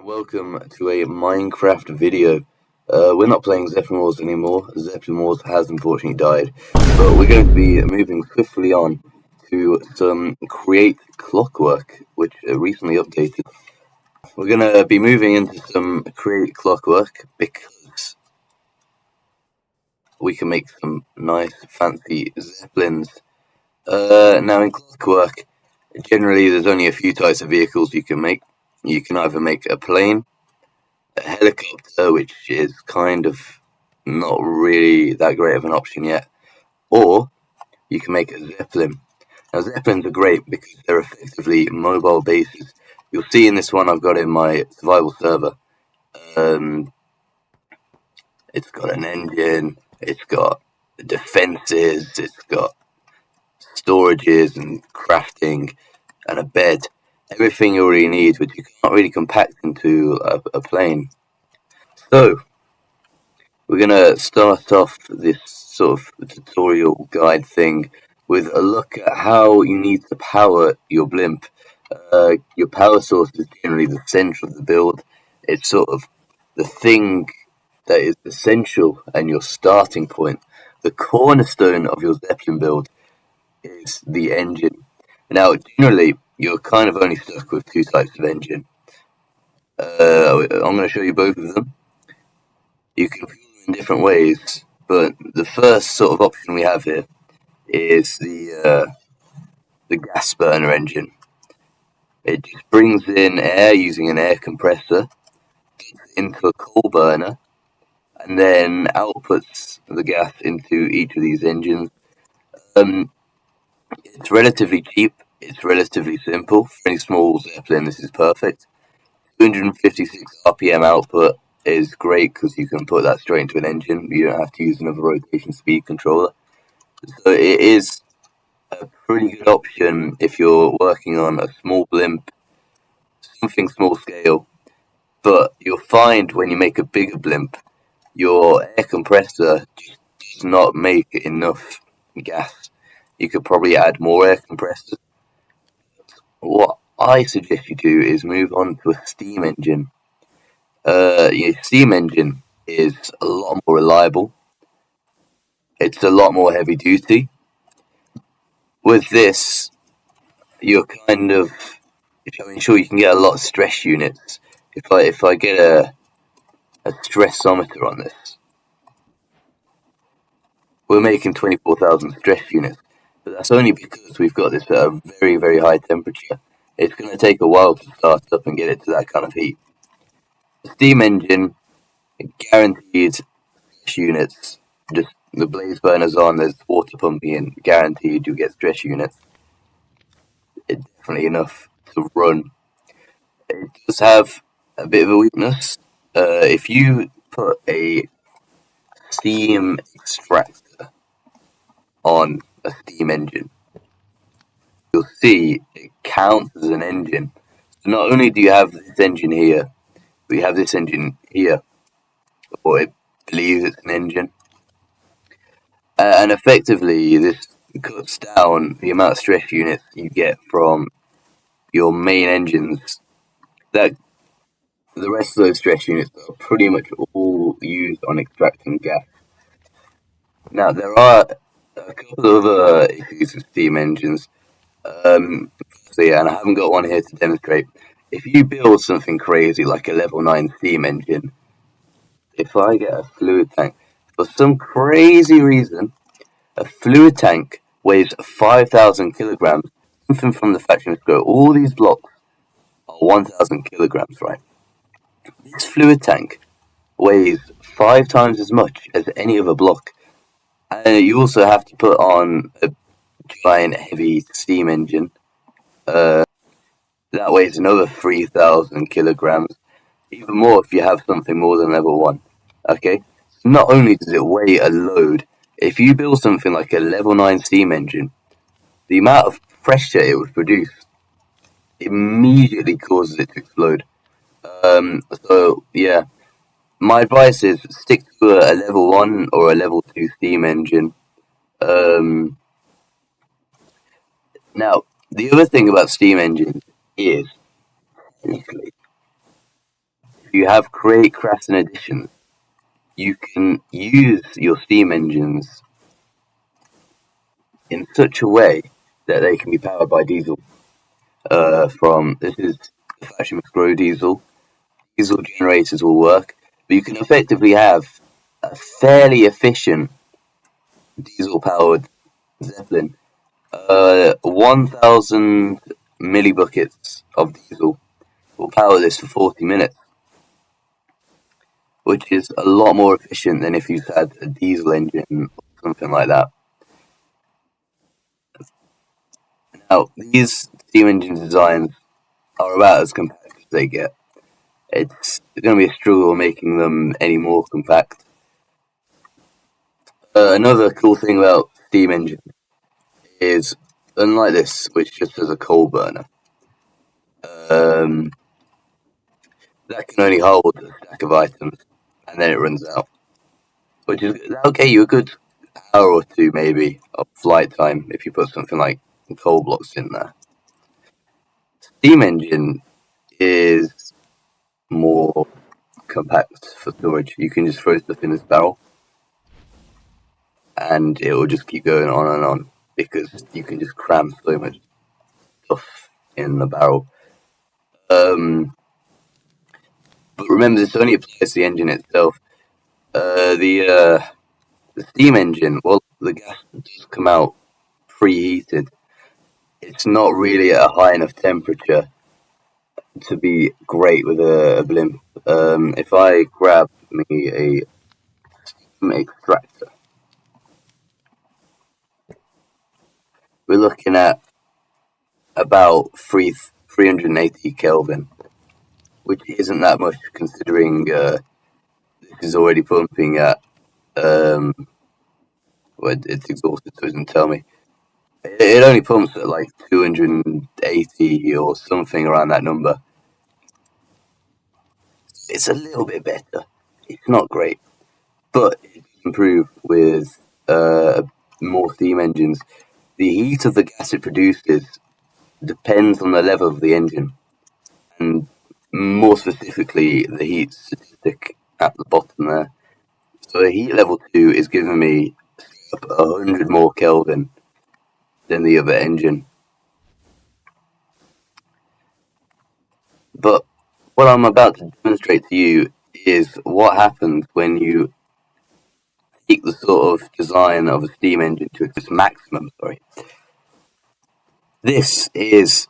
Welcome to a Minecraft video. We're not playing Zeppelin Wars anymore. Zeppelin Wars has unfortunately died. But we're going to be moving swiftly on to some Create Clockwork, which recently updated. We're going to be moving into some Create Clockwork because we can make some nice fancy Zeppelins. Now in Clockwork, generally there's only a few types of vehicles you can make. You can either make a plane, a helicopter, which is kind of not really that great of an option yet, or you can make a Zeppelin. Now Zeppelins are great because they're effectively mobile bases. You'll see in this one I've got in my survival server. It's got an engine, it's got defenses, it's got storages and crafting and a bed. Everything you already need, which you can't really compact into a plane. So, we're going to start off this sort of tutorial guide thing with a look at how you need to power your blimp. Your power source is generally the center of the build. It's sort of the thing that is essential and your starting point. The cornerstone of your Zeppelin build is the engine. Now, generally, you're kind of only stuck with two types of engine. I'm going to show you both of them. You can fuel in different ways, but the first sort of option we have here is the gas burner engine. It just brings in air using an air compressor into a coal burner, and then outputs the gas into each of these engines. It's relatively cheap. It's relatively simple. For any small Zeppelin, this is perfect. 256 RPM output is great because you can put that straight into an engine. You don't have to use another rotation speed controller. So it is a pretty good option if you're working on a small blimp, something small scale. But you'll find when you make a bigger blimp, your air compressor just does not make enough gas. You could probably add more air compressors. What I suggest you do is move on to a steam engine. Your steam engine is a lot more reliable. It's a lot more heavy duty. With this, you're kind of, I'm sure you can get a lot of stress units. If I get a stressometer on this, we're making 24,000 stress units. But that's only because we've got this at a very, very high temperature. It's going to take a while to start up and get it to that kind of heat. The steam engine, guaranteed stress units. Just the blaze burners on, there's water pumping in, guaranteed you get stress units. It's definitely enough to run. It does have a bit of a weakness. If you put a steam extractor on a steam engine, you'll see it counts as an engine. So not only do you have this engine here, but you have this engine here, or it believes it's an engine. And effectively, this cuts down the amount of stress units you get from your main engines. That the rest of those stress units are pretty much all used on extracting gas. Now, there are a couple of other issues with steam engines. And I haven't got one here to demonstrate. If you build something crazy like a level 9 steam engine, if I get a fluid tank, for some crazy reason, a fluid tank weighs 5,000 kilograms. Something from the factory must go. All these blocks are 1,000 kilograms, right? This fluid tank weighs 5 times as much as any other block. And you also have to put on a giant heavy steam engine. That weighs another 3,000 kilograms. Even more if you have something more than level 1. Okay? So not only does it weigh a load, if you build something like a level 9 steam engine, the amount of pressure it would produce immediately causes it to explode. So, yeah. My advice is stick to a level 1 or a level 2 steam engine. Now, the other thing about steam engines is, technically, if you have create crafts and additions, you can use your steam engines in such a way that they can be powered by diesel. This is the Fashion Grow diesel. Diesel generators will work, but you can effectively have a fairly efficient diesel-powered Zeppelin. 1,000 millibuckets of diesel will power this for 40 minutes, which is a lot more efficient than if you had a diesel engine or something like that. Now, these steam engine designs are about as compact as they get. It's going to be a struggle making them any more compact. Another cool thing about steam engines is, unlike this, which just has a coal burner, that can only hold a stack of items, and then it runs out. Which is, that'll get you a good hour or two, maybe, of flight time if you put something like coal blocks in there. Steam engine is more compact for storage. You can just throw stuff in this barrel, and it will just keep going on and on because you can just cram so much stuff in the barrel. But remember, this only applies to the engine itself. The steam engine, well, the gas does come out preheated. It's not really at a high enough temperature to be great with a blimp. If I grab me a steam extractor, we're looking at about 380 Kelvin, which isn't that much considering this is already pumping at well, it's exhausted, so it doesn't tell me. It only pumps at like 280 or something around that number. It's a little bit better. It's not great, but it's improved with more steam engines. The heat of the gas it produces depends on the level of the engine, and more specifically, the heat statistic at the bottom there. So the heat level 2 is giving me 100 more Kelvin than the other engine. But what I'm about to demonstrate to you is what happens when you take the sort of design of a steam engine to its maximum. This is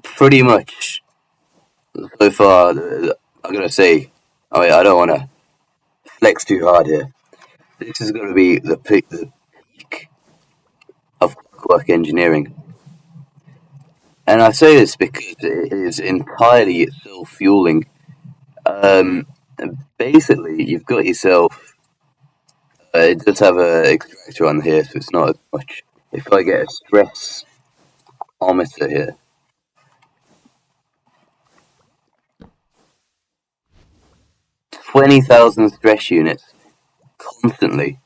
pretty much, so far, I'm going to say, I don't want to flex too hard here. This is going to be the peak of Clockwork engineering. And I say this because it is entirely self-fueling. Basically, you've got yourself... it does have an extractor on here, so it's not as much. If I get a stressometer here, 20,000 stress units constantly.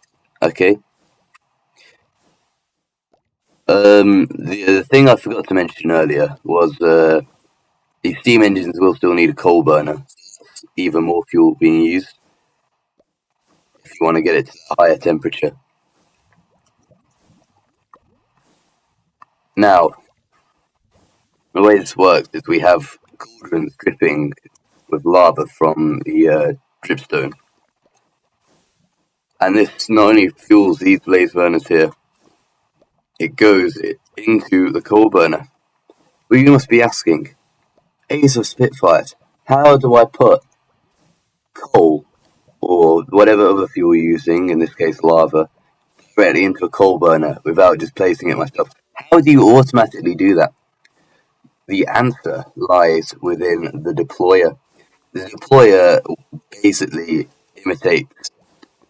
Okay. The thing I forgot to mention earlier was these steam engines will still need a coal burner. So that's even more fuel being used if you want to get it to a higher temperature. Now, the way this works is we have cauldrons dripping with lava from the dripstone. And this not only fuels these blaze burners here, it goes into the coal burner. But you must be asking, Ace of Spitfires, how do I put coal, or whatever other fuel you're using, in this case lava, directly into a coal burner without just placing it myself? How do you automatically do that? The answer lies within the deployer. The deployer basically imitates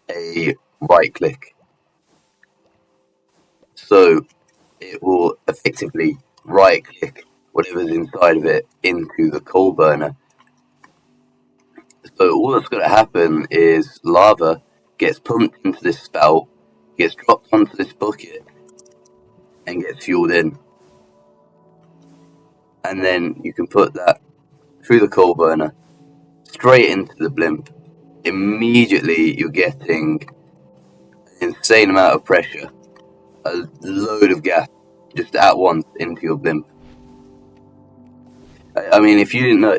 a right click. So it will effectively right click whatever's inside of it into the coal burner. So all that's going to happen is lava gets pumped into this spout, gets dropped onto this bucket, and gets fueled in. And then you can put that through the coal burner, straight into the blimp. Immediately you're getting an insane amount of pressure, a load of gas, just at once into your blimp. I mean, if you didn't know,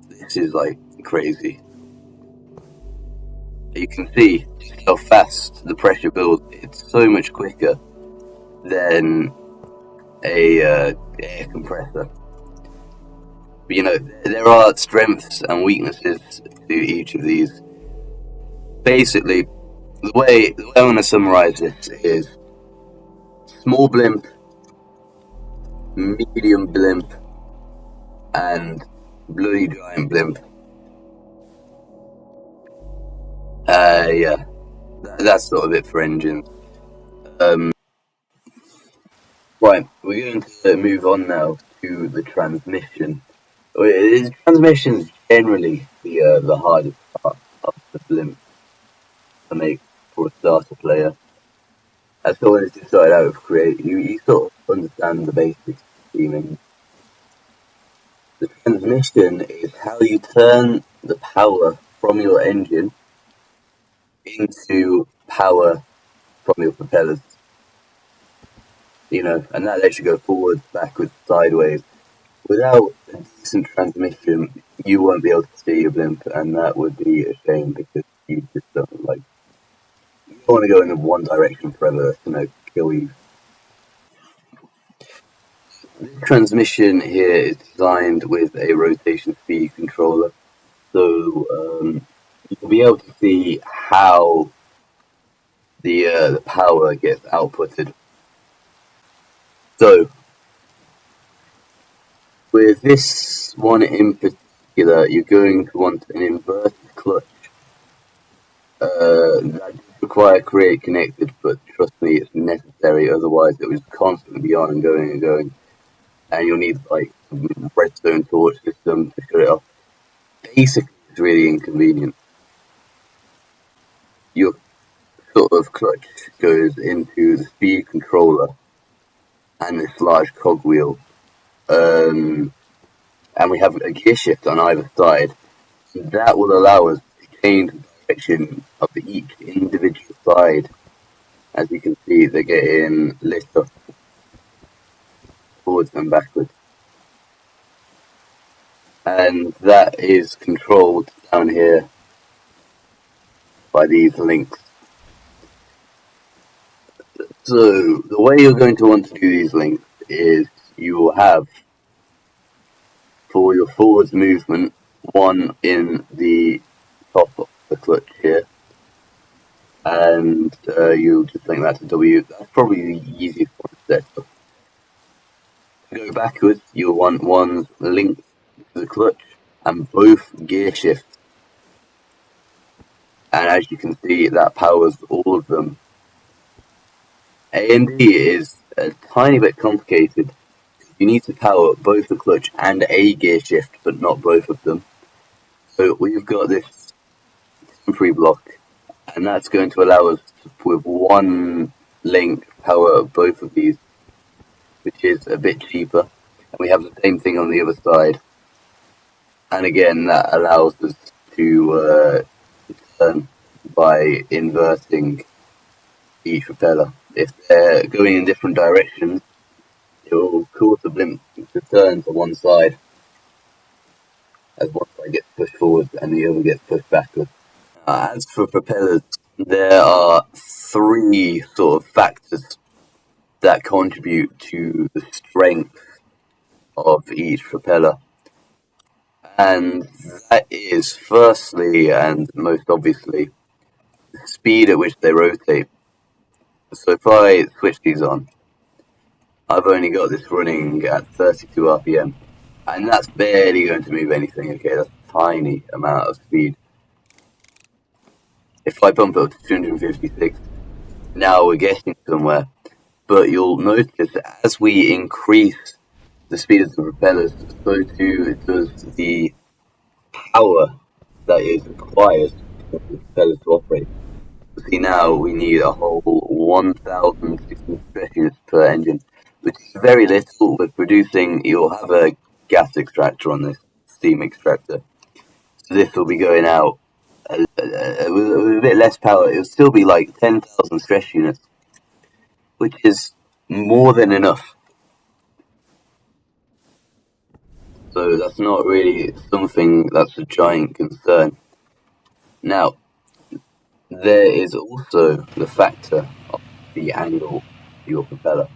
this is like crazy. You can see just how fast the pressure builds. It's so much quicker than a air compressor. But, you know, there are strengths and weaknesses to each of these. Basically, the way I want to summarize this is small blimp, medium blimp, and bloody giant blimp. Yeah, that's sort of it for engines. Right, we're going to move on now to the transmission. Transmission is generally the hardest part of the blimp to make for a starter player. As someone who's just started out of Create, you sort of understand the basics of steaming. The transmission is how you turn the power from your engine into power from your propellers. You know, and that lets you go forwards, backwards, sideways. Without a decent transmission, you won't be able to steer your blimp, and that would be a shame because you just don't you don't want to go in one direction forever. That's going to kill you. This transmission here is designed with a rotation speed controller, so you'll be able to see how the power gets outputted. So, with this one in particular, you're going to want an inverted clutch. That does require Create connected, but trust me, it's necessary, otherwise it will constantly be on and going. And you'll need like a redstone torch system to shut it off. Basically, it's really inconvenient. Your sort of clutch goes into the speed controller and this large cogwheel. And we have a gear shift on either side. That will allow us to change the direction of each individual side. As you can see, they're getting lit up forwards and backwards. And that is controlled down here by these links. So the way you're going to want to do these links is you will have, for your forwards movement, one in the top of the clutch here, and you'll just link that to W. That's probably the easiest one to set up. To go backwards, you'll want ones linked to the clutch and both gear shifts. And as you can see, that powers all of them. A and D is a tiny bit complicated. You need to power both the clutch and a gear shift, but not both of them. So we've got this temporary block, and that's going to allow us to, with one link, power both of these, which is a bit cheaper. And we have the same thing on the other side. And again, that allows us to turn by inverting each propeller. If they're going in different directions, it will cause the blimp to turn to one side, as one side gets pushed forward and the other gets pushed backwards. As for propellers, there are three sort of factors that contribute to the strength of each propeller. And that is, firstly and most obviously, the speed at which they rotate. So if I switch these on, I've only got this running at 32 RPM, and that's barely going to move anything, okay? That's a tiny amount of speed. If I bump it up to 256, now we're getting somewhere. But you'll notice as we increase the speed of the propellers, so too does the power that is required for the propellers to operate. See, now we need a whole 1,600 units per engine, which is very little. With producing, you'll have a gas extractor on this, steam extractor. So this will be going out with a bit less power. It'll still be like 10,000 stress units, which is more than enough. So that's not really something that's a giant concern. Now, there is also the factor of the angle of your propeller.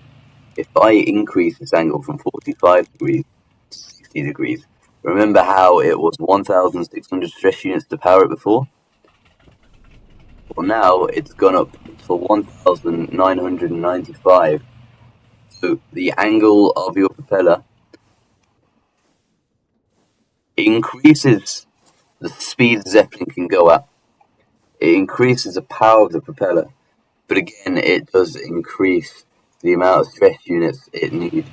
If I increase this angle from 45 degrees to 60 degrees, remember how it was 1,600 stress units to power it before? Well, now it's gone up to 1,995. So the angle of your propeller increases the speed Zeppelin can go at. It increases the power of the propeller, but again, it does increase the amount of stress units it needs.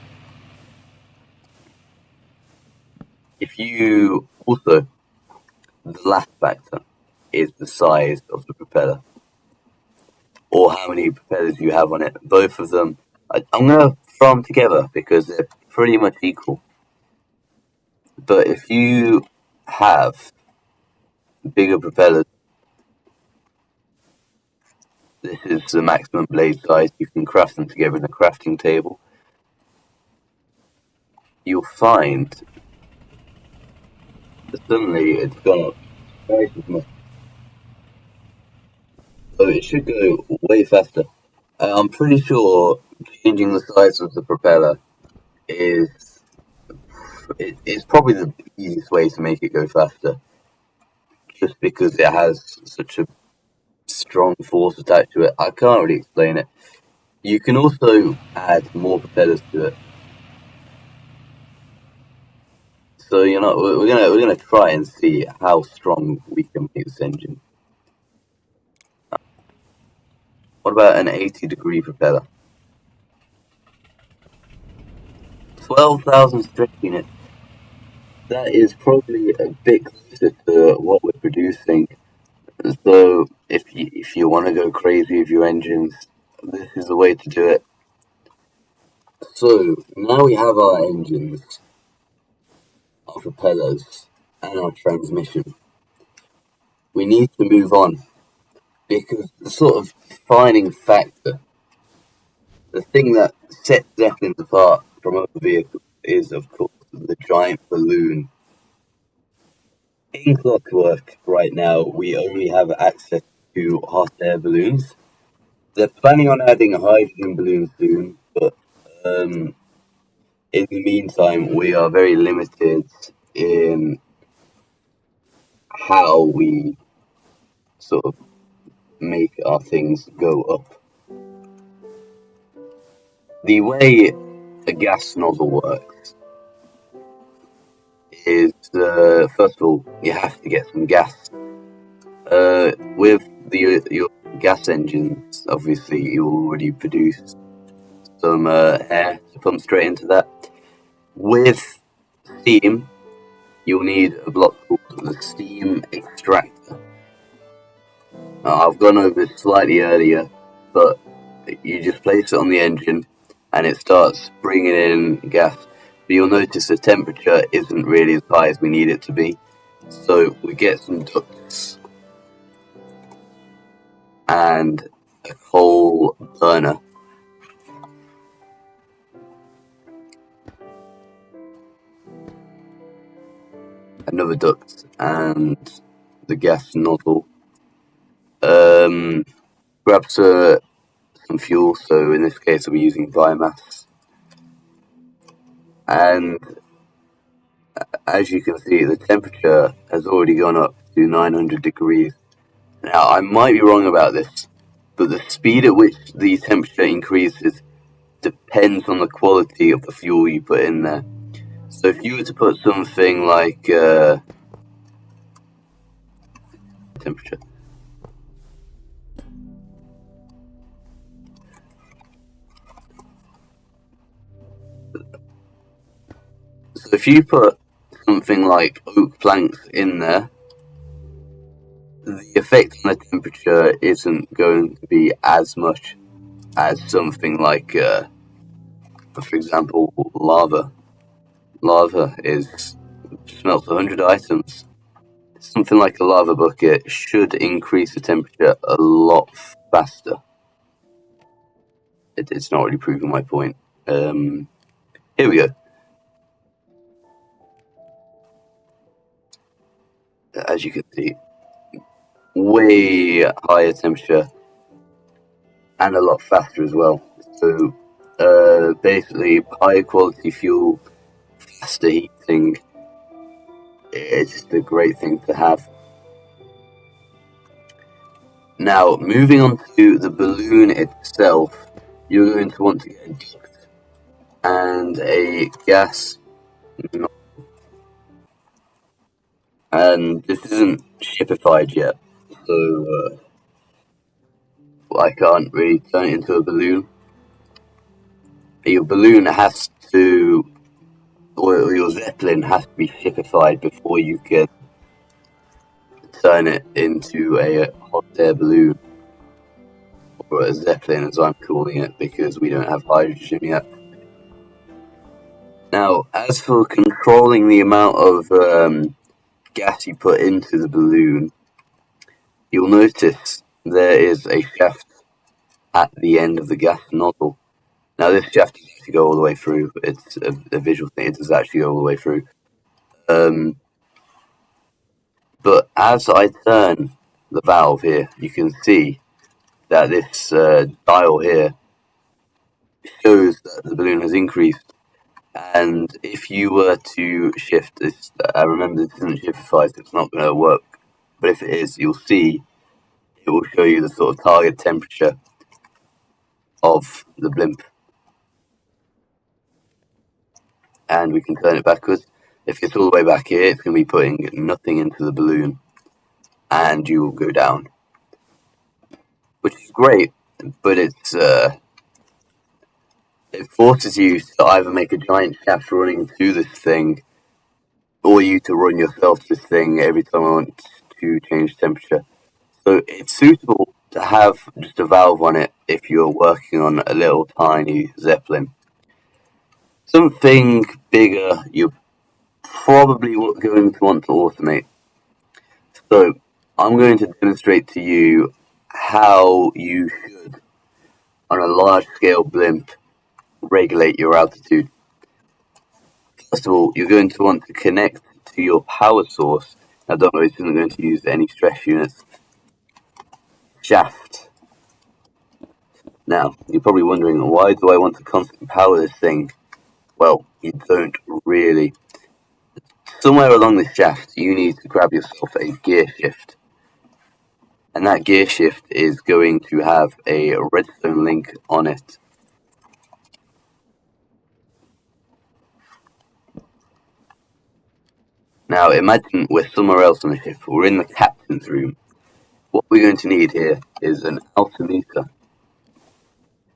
If you also, the last factor is the size of the propeller, or how many propellers you have on it. Both of them, I'm going to throw them together because they're pretty much equal. But if you have bigger propellers, this is the maximum blade size. You can craft them together in a crafting table. You'll find that suddenly it's gone up twice as much. So it should go way faster. I'm pretty sure changing the size of the propeller is probably the easiest way to make it go faster. Just because it has such a strong force attached to it. I can't really explain it. You can also add more propellers to it. So we're gonna try and see how strong we can make this engine. What about an 80-degree propeller? 12,000 stress units. That is probably a bit closer to what we're producing. So if you want to go crazy with your engines, this is the way to do it. So now we have our engines, our propellers, and our transmission. We need to move on because the sort of defining factor, the thing that sets Zeppelins apart from other vehicles, is of course the giant balloon. In Clockwork right now, we only have access to hot air balloons. They're planning on adding a hydrogen balloon soon, but in the meantime, we are very limited in how we sort of make our things go up. The way a gas nozzle works is, first of all, you have to get some gas. With your gas engines, obviously, you already produce some air to pump straight into that. With steam, you'll need a block called the steam extractor. I've gone over this slightly earlier, but you just place it on the engine and it starts bringing in gas. But you'll notice the temperature isn't really as high as we need it to be. So we get some ducts and a coal burner. Another duct and the gas nozzle. Grab some fuel, so in this case I'll be using biomass. And as you can see, the temperature has already gone up to 900 degrees. Now, I might be wrong about this, but the speed at which the temperature increases depends on the quality of the fuel you put in there. So if you were to put something like temperature. So if you put something like oak planks in there, the effect on the temperature isn't going to be as much as something like, for example, lava. Lava is smelts 100 items. Something like a lava bucket should increase the temperature a lot faster. It's not really proving my point. Here we go. As you can see, way higher temperature and a lot faster as well. So basically, higher quality fuel, faster heating. It's just a great thing to have. Now, moving on to the balloon itself, you're going to want to get a duct and a gas. And this isn't shipified yet, so I can't really turn it into a balloon. Your balloon has to, or your Zeppelin has to be shipified before you can turn it into a hot air balloon, or a Zeppelin as I'm calling it, because we don't have hydrogen yet. Now, as for controlling the amount of gas you put into the balloon, you'll notice there is a shaft at the end of the gas nozzle. Now, this shaft doesn't actually go all the way through. It's a visual thing. It does actually go all the way through. But as I turn the valve here, you can see that this dial here shows that the balloon has increased. And if you were to shift this, remember this isn't shipified, so it's not going to work. But if it is, you'll see it will show you the sort of target temperature of the blimp. And we can turn it backwards. If it's all the way back here, it's going to be putting nothing into the balloon, and you will go down. Which is great, but it forces you to either make a giant shaft running to this thing, or you to run yourself to this thing every time I want to change temperature. So it's suitable to have just a valve on it if you're working on a little tiny Zeppelin. Something bigger, you're probably going to want to automate. So I'm going to demonstrate to you how you should, on a large-scale blimp, regulate your altitude. First of all, you're going to want to connect to your power source. Now, don't worry, this isn't going to use any stress units. Shaft. Now, you're probably wondering, why do I want to constantly power this thing? Well, you don't really. Somewhere along this shaft, you need to grab yourself a gear shift. And that gear shift is going to have a redstone link on it. Now, imagine we're somewhere else on the ship. We're in the captain's room. What we're going to need here is an altimeter.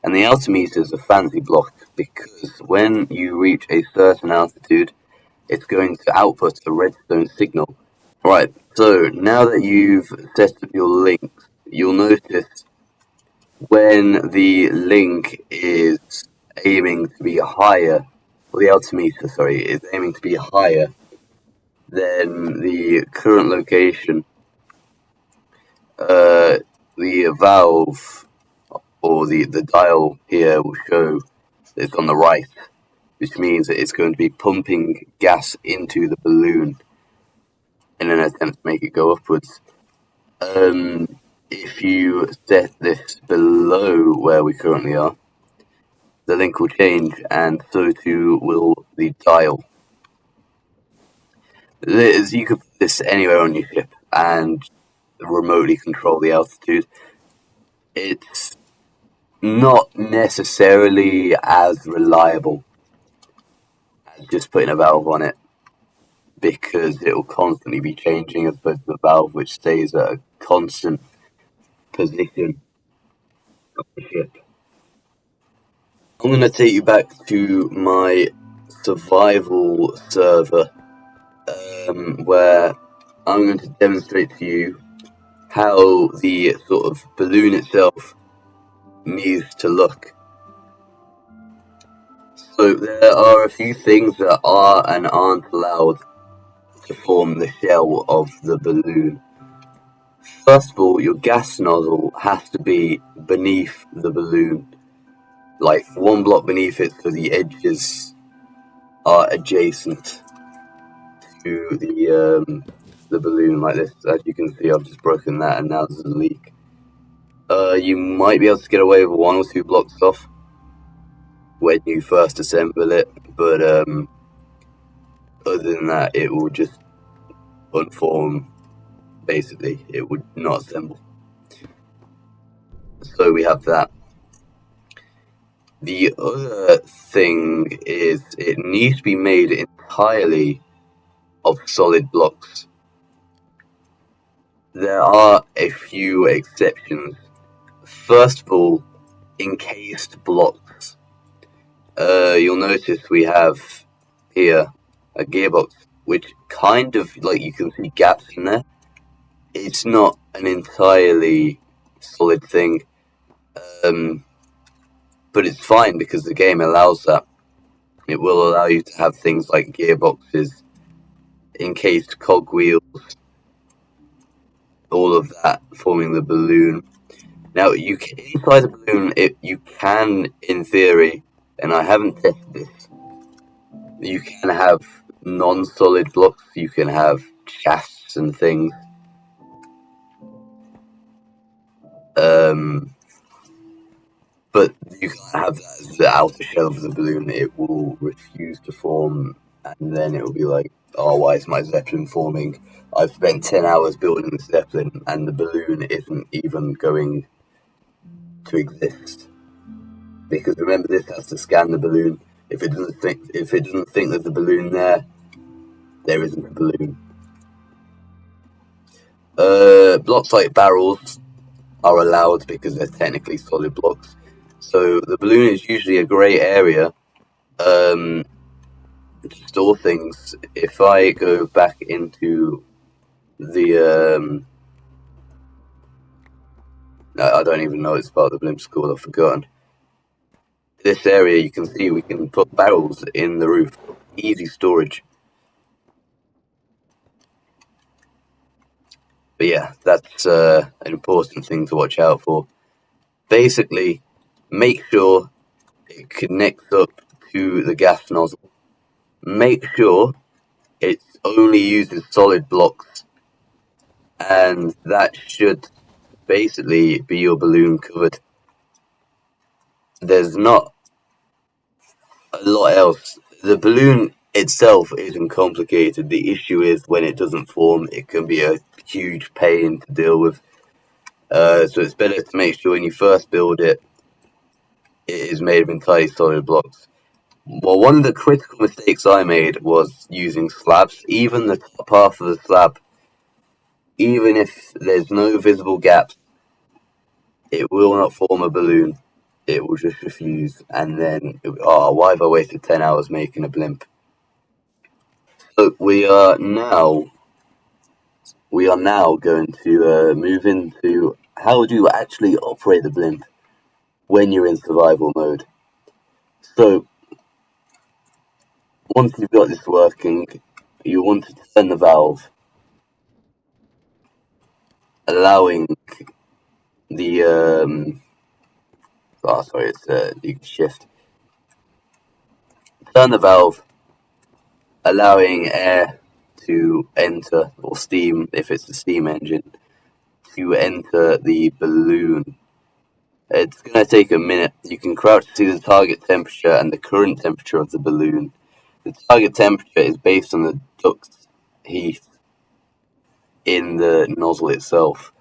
And the altimeter is a fancy block because when you reach a certain altitude, it's going to output a redstone signal. Right, so now that you've set up your links, you'll notice when the link is aiming to be higher, or the altimeter, is aiming to be higher than the current location, the valve or the dial here will show that it's on the right, which means that it's going to be pumping gas into the balloon in an attempt to make it go upwards. If you set this below where we currently are, the link will change, and so too will the dial. You could put this anywhere on your ship and remotely control the altitude. It's not necessarily as reliable as just putting a valve on it, because it will constantly be changing as opposed to the valve which stays at a constant position of the ship. I'm going to take you back to my survival server, where I'm going to demonstrate to you how the sort of balloon itself needs to look. So there are a few things that are and aren't allowed to form the shell of the balloon. First of all, your gas nozzle has to be beneath the balloon, like one block beneath it, so the edges are adjacent to the balloon like this. As you can see, I've just broken that, and now there's a leak. You might be able to get away with 1 or 2 blocks off when you first assemble it, but other than that, it will just unform. Basically, it would not assemble. So we have that. The other thing is it needs to be made entirely of solid blocks. There are a few exceptions. First of all, encased blocks. You'll notice we have here a gearbox, which kind of, like, you can see gaps in there. It's not an entirely solid thing, but it's fine because the game allows that. It will allow you to have things like gearboxes, encased cogwheels, all of that forming the balloon. Now, inside the balloon, you can, in theory, and I haven't tested this, you can have non-solid blocks, you can have shafts and things. But you can't have that as the outer shell of the balloon. It will refuse to form, and then it will be like, oh, why is my Zeppelin forming? I've spent 10 hours building the Zeppelin, and the balloon isn't even going to exist. Because remember, this has to scan the balloon. If it doesn't think there's a balloon there isn't a balloon. Blocks like barrels are allowed because they're technically solid blocks. So the balloon is usually a grey area to store things. If I go back into the I don't even know it's part of the blimp school, I've forgotten. This area, you can see we can put barrels in the roof. Easy storage. But yeah, that's an important thing to watch out for. Basically, make sure it connects up to the gas nozzle. Make sure it only uses solid blocks. And that should basically be your balloon covered. There's not a lot else. The balloon itself isn't complicated. The issue is when it doesn't form, it can be a huge pain to deal with. So it's better to make sure when you first build it, it is made of entirely solid blocks. Well, one of the critical mistakes I made was using slabs. Even the top half of the slab, even if there's no visible gaps, it will not form a balloon. It will just refuse, and then, why have I wasted 10 hours making a blimp? So we are now going to move into how do you actually operate the blimp when you're in survival mode. So once you've got this working, you want to turn the valve, allowing the you can shift. Turn the valve, allowing air to enter, or steam, if it's a steam engine, to enter the balloon. It's going to take a minute. You can crouch to see the target temperature and the current temperature of the balloon. The target temperature is based on the duct heat in the nozzle itself.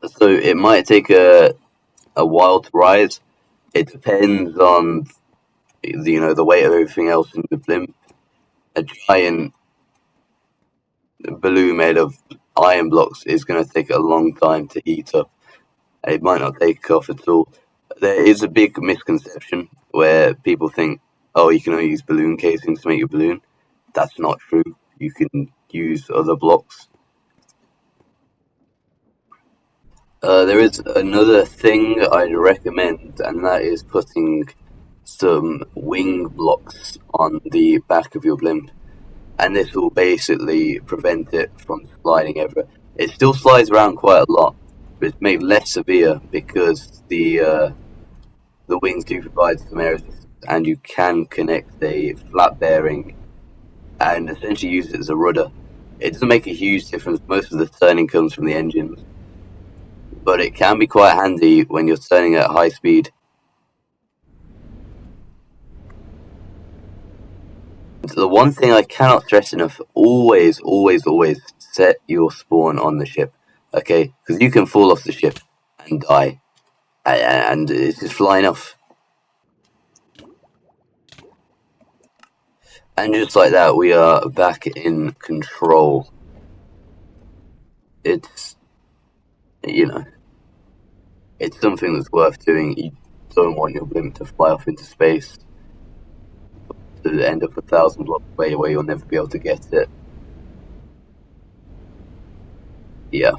So it might take a while to rise. It depends on the weight of everything else in the blimp. A giant balloon made of iron blocks is going to take a long time to heat up. It might not take off at all. There is a big misconception where people think, oh, you can only use balloon casings to make your balloon. That's not true. You can use other blocks. There is another thing I'd recommend, and that is putting some wing blocks on the back of your blimp, and this will basically prevent it from sliding ever. It still slides around quite a lot, but it's made less severe because the wings do provide some air resistance, and you can connect a flat bearing and essentially use it as a rudder. It doesn't make a huge difference. Most of the turning comes from the engines, but it can be quite handy when you're turning at high speed. So the one thing I cannot stress enough: always, always, always set your spawn on the ship. Okay, because you can fall off the ship and die, and it's just flying off. And just like that, we are back in control. It's, you know, it's something that's worth doing. You don't want your blimp to fly off into space to end up 1,000 blocks away where you'll never be able to get it. Yeah.